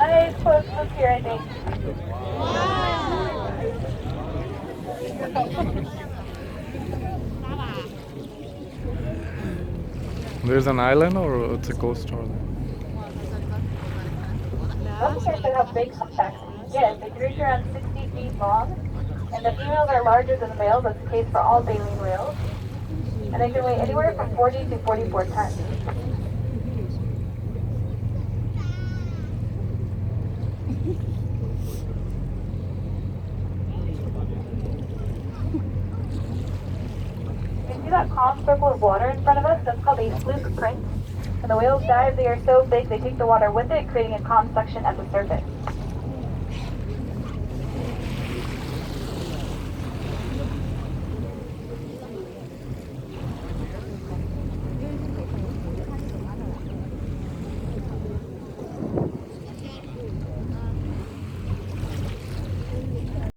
Nice close look here, I think. There's an island or it's a ghost tower there? I'm not sure how big humpbacks can get. They can reach around 60 feet long, and the females are larger than the males. That's the case for all baleen whales. And they can weigh anywhere from 40 to 44 tons. You see that calm circle of water in front of us? That's called a fluke print. When the whales dive, they are so big they take the water with it, creating a calm suction at the surface.